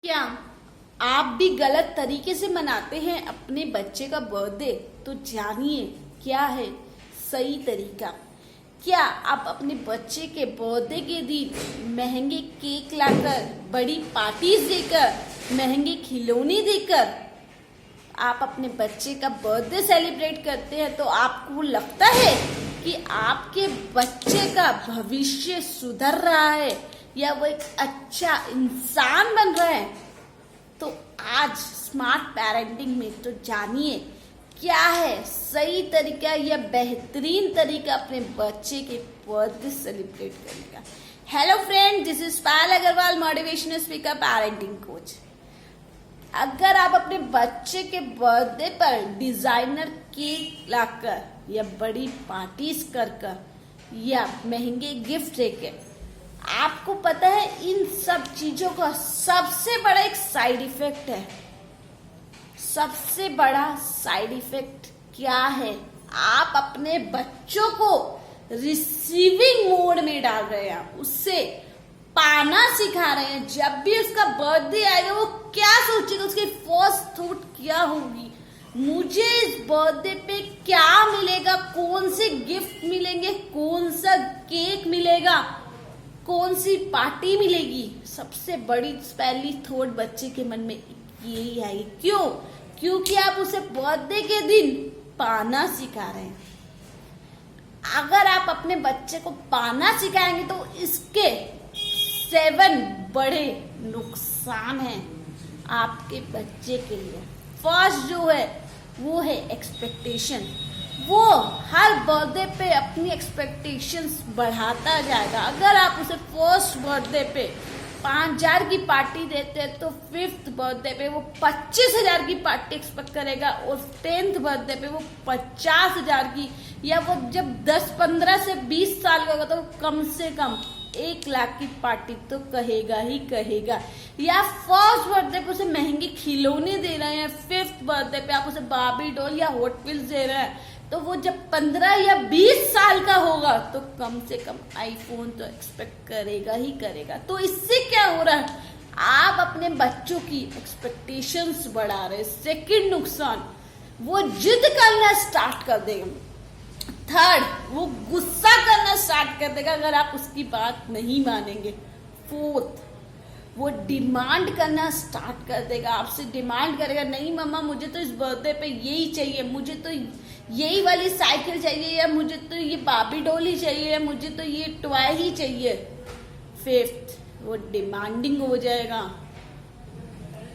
क्या आप भी गलत तरीके से मनाते हैं अपने बच्चे का बर्थडे? तो जानिए क्या है सही तरीका। क्या आप अपने बच्चे के बर्थडे के दिन महंगे केक लाकर, बड़ी पार्टीज देकर, महंगे खिलौने देकर आप अपने बच्चे का बर्थडे सेलिब्रेट करते हैं? तो आपको लगता है कि आपके बच्चे का भविष्य सुधर रहा है या वो एक अच्छा इंसान बन रहा है? तो आज स्मार्ट पेरेंटिंग में तो जानिए क्या है सही तरीका या बेहतरीन तरीका अपने बच्चे के बर्थडे सेलिब्रेट करने का। Hello friend, this is Payal Agarwal, motivational speaker, parenting coach. अगर आप अपने बच्चे के बर्थडे पर डिजाइनर केक लाकर या बड़ी पार्टीज कर या महंगे गिफ्ट देकर, आपको पता है इन सब चीजों का सबसे बड़ा एक साइड इफेक्ट है। सबसे बड़ा साइड इफेक्ट क्या है? आप अपने बच्चों को रिसीविंग मोड में डाल रहे हैं, उससे पाना सिखा रहे हैं। जब भी उसका बर्थडे आएगा वो क्या सोचेगा, उसकी फर्स्ट थॉट क्या होगी, मुझे इस बर्थडे पे क्या मिलेगा, कौन से गिफ्ट मिलेंगे, कौन सा केक मिलेगा, कौन सी पार्टी मिलेगी। सबसे बड़ी पहली थॉट बच्चे के मन में यही आएगी। क्यों? क्योंकि आप उसे बर्थडे के दिन पाना सिखा रहे हैं। अगर आप अपने बच्चे को पाना सिखाएंगे तो इसके 7 बड़े नुकसान हैं आपके बच्चे के लिए। फर्स्ट जो है वो है एक्सपेक्टेशन। वो हर बर्थडे पे अपनी एक्सपेक्टेशंस बढ़ाता जाएगा। अगर आप उसे फर्स्ट बर्थडे पे 5,000 की पार्टी देते हैं तो 5th बर्थडे पे वो 25,000 की पार्टी एक्सपेक्ट करेगा और 10th बर्थडे पे वो 50,000 की, या वो जब 10-15 से 20 साल का होगा तो कम से कम 1 लाख की पार्टी तो कहेगा ही कहेगा। या फर्स्ट बर्थडे पे उसे महंगे खिलौने दे रहे हैं, 5th बर्थडे पे आप उसे बार्बी डॉल या हॉट व्हील्स दे रहे हैं, तो वो जब 15 या 20 साल का होगा तो कम से कम आईफोन तो एक्सपेक्ट करेगा ही करेगा। तो इससे क्या हो रहा है? आप अपने बच्चों की एक्सपेक्टेशंस बढ़ा रहे हैं। सेकंड नुकसान, वो जिद करना स्टार्ट कर देगा। थर्ड, वो गुस्सा करना स्टार्ट कर देगा अगर आप उसकी बात नहीं मानेंगे। फोर्थ, वो डिमांड करना स्टार्ट कर देगा, आपसे डिमांड करेगा, नहीं मम्मा मुझे तो इस बर्थडे पे यही चाहिए, मुझे तो यही वाली साइकिल चाहिए, या मुझे तो ये बार्बी डॉल ही चाहिए, या मुझे तो ये टॉय ही चाहिए। फिफ्थ, वो डिमांडिंग हो जाएगा।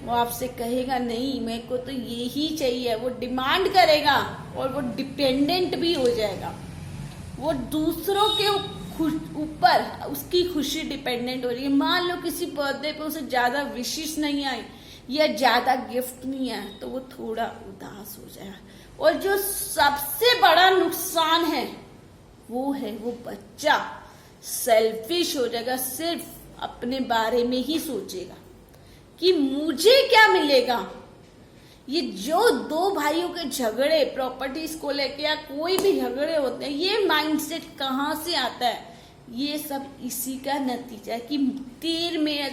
वो आपसे कहेगा नहीं मेरे को तो ये ही चाहिए, वो डिमांड करेगा और वो डिपेंडेंट भी हो जाएगा। वो दूसरों के ऊपर उसकी खुशी डिपेंडेंट हो रही है। मान लो किसी बर्थडे पे उसे ज्यादा विशेष नहीं आई या ज्यादा गिफ्ट नहीं आया तो वो थोड़ा उदास हो जाएगा। और जो सबसे बड़ा नुकसान है वो बच्चा सेल्फिश हो जाएगा, सिर्फ अपने बारे में ही सोचेगा कि मुझे क्या मिलेगा। ये जो 2 भाइयों के झगड़े प्रॉपर्टीज को लेके या कोई भी झगड़े होते हैं, ये माइंडसेट कहाँ से आता है? ये सब इसी का नतीजा है कि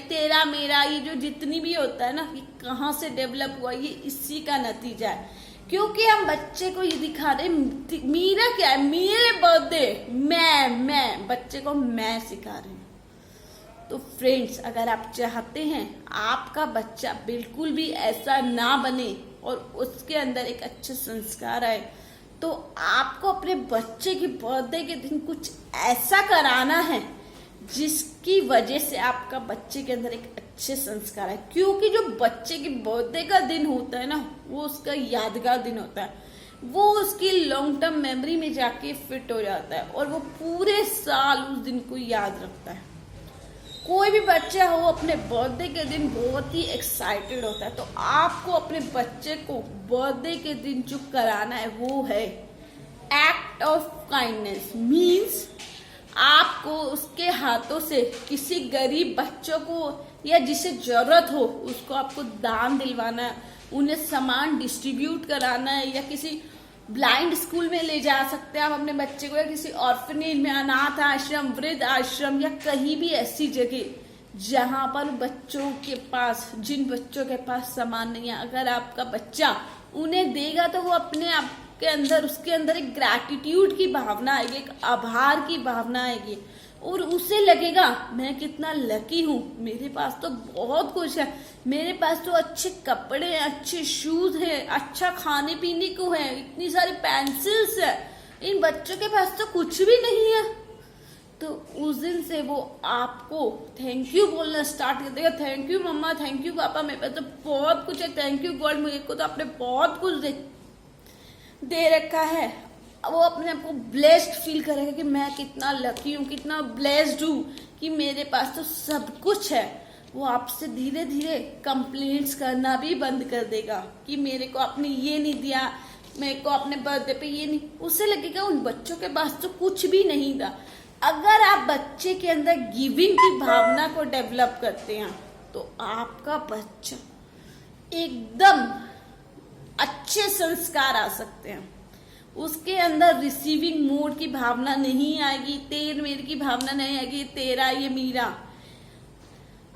तेरा मेरा ये जो जितनी भी होता है ना, ये कहाँ से डेवलप हुआ, ये इसी का नतीजा है। क्योंकि हम बच्चे को ये दिखा रहे मेरा क्या है, मेरे बर्थडे मैं बच्चे को मैं सिखा रही हूँ। तो फ्रेंड्स, अगर आप चाहते हैं आपका बच्चा बिल्कुल भी ऐसा ना बने और उसके अंदर एक अच्छे संस्कार आए, तो आपको अपने बच्चे के बर्थडे के दिन कुछ ऐसा कराना है जिसकी वजह से आपका बच्चे के अंदर एक अच्छे संस्कार है। क्योंकि जो बच्चे के बर्थडे का दिन होता है ना, वो उसका यादगार दिन होता है, वो उसकी लॉन्ग टर्म मेमोरी में जाके फिट हो जाता है और वो पूरे साल उस दिन को याद रखता है। कोई भी बच्चा हो अपने बर्थडे के दिन बहुत ही एक्साइटेड होता है। तो आपको अपने बच्चे को बर्थडे के दिन जो कराना है वो है एक्ट ऑफ काइंडनेस। मीन्स आपको उसके हाथों से किसी गरीब बच्चों को या जिसे जरूरत हो उसको आपको दान दिलवाना है, उन्हें सामान डिस्ट्रीब्यूट कराना है, या किसी ब्लाइंड स्कूल में ले जा सकते हैं आप अपने बच्चे को, या किसी ऑर्फनेज में, अनाथ आश्रम, वृद्ध आश्रम, या कहीं भी ऐसी जगह जहां पर बच्चों के पास, जिन बच्चों के पास सामान नहीं है, अगर आपका बच्चा उन्हें देगा तो वो अपने आप के अंदर, उसके अंदर एक ग्रैटिट्यूड की भावना आएगी, एक आभार की भावना आएगी और उसे लगेगा मैं कितना लकी हूँ, मेरे पास तो बहुत कुछ है, मेरे पास तो अच्छे कपड़े हैं, अच्छे शूज हैं, अच्छा खाने पीने को है, इतनी सारी पेंसिल्स है। इन बच्चों के पास तो कुछ भी नहीं है। तो उस दिन से वो आपको थैंक यू बोलना स्टार्ट कर देगा। Thank you mama, thank you papa, मेरे पास तो बहुत कुछ है, थैंक यू गॉड, मुझे को तो आपने बहुत कुछ दे रखा है। वो अपने आप को ब्लेस्ड फील करेगा कि मैं कितना लकी हूँ, कितना ब्लेस्ड हूँ कि मेरे पास तो सब कुछ है। वो आपसे धीरे धीरे कंप्लेंट्स करना भी बंद कर देगा कि मेरे को आपने ये नहीं दिया, मेरे को अपने बर्थडे पे ये नहीं। उसे लगेगा उन बच्चों के पास तो कुछ भी नहीं था। अगर आप बच्चे के अंदर गिविंग की भावना को डेवलप करते हैं तो आपका बच्चा एकदम अच्छे संस्कार आ सकते हैं। उसके अंदर रिसीविंग मोड की भावना नहीं आएगी, तेर मेर की भावना नहीं आएगी, तेरा ये मीरा।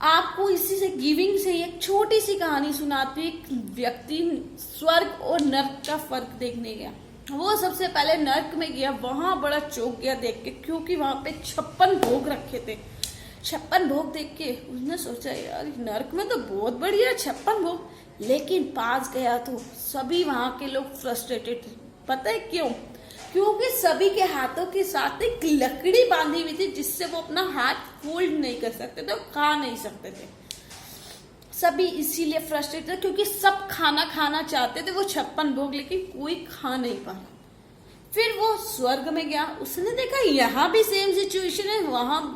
आपको इसी से, गिविंग से एक छोटी सी कहानी सुनाती हूँ। एक व्यक्ति स्वर्ग और नर्क का फर्क देखने गया। वो सबसे पहले नर्क में गया, वहां बड़ा चौंक गया देख के, क्योंकि वहां पे 56 भोग रखे थे। 56 भोग देख के उसने सोचा यार नर्क में तो बहुत बढ़िया 56 भोग, लेकिन पास गया तो सभी वहां के लोग फ्रस्ट्रेटेड थे। पता है क्यों? क्योंकि सभी के हाथों के साथ एक लकड़ी बांधी हुई थी जिससे वो अपना हाथ फोल्ड नहीं कर सकते थे, खा नहीं सकते थे। सभी इसीलिए फ्रस्ट्रेटेड थे क्योंकि सब खाना खाना चाहते थे, वो 56 भोग, लेकिन कोई खा नहीं पाया। फिर वो स्वर्ग में गया, उसने देखा यहाँ भी सेम सिचुएशन है,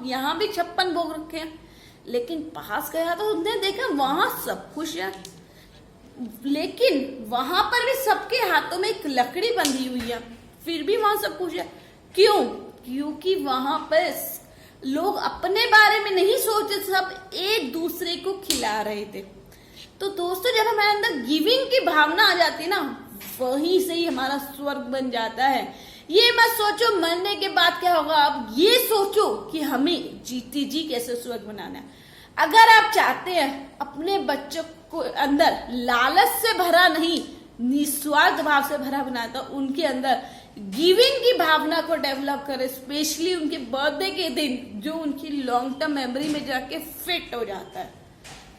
यहाँ भी 56 भोग रखे हैं, लेकिन पास गया तो उसने देखा वहां सब खुश है, लेकिन वहां पर भी सबके हाथों में एक लकड़ी बंधी हुई है, फिर भी वहां सब खुश है। क्यों? क्योंकि वहां पर लोग अपने बारे में नहीं सोचते, सब एक दूसरे को खिला रहे थे। तो दोस्तों, जब हमारे अंदर गिविंग की भावना आ जाती है ना, वहीं से ही हमारा स्वर्ग बन जाता है। ये मत सोचो मरने के बाद क्या होगा, अब ये सोचो कि हमें जीते जी कैसे स्वर्ग बनाना है। अगर आप चाहते हैं अपने बच्चों को अंदर लालच से भरा नहीं, निस्वार्थ भाव से भरा बनाया, तो उनके अंदर गिविंग की भावना को डेवलप करें, स्पेशली उनके बर्थडे के दिन, जो उनकी लॉन्ग टर्म मेमोरी में जाके फिट हो जाता है।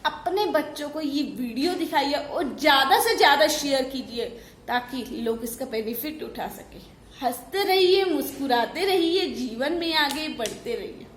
अपने बच्चों को ये वीडियो दिखाइए और ज्यादा से ज्यादा शेयर कीजिए ताकि लोग इसका बेनिफिट उठा सके। हंसते रहिए, मुस्कुराते रहिए, जीवन में आगे बढ़ते रहिए।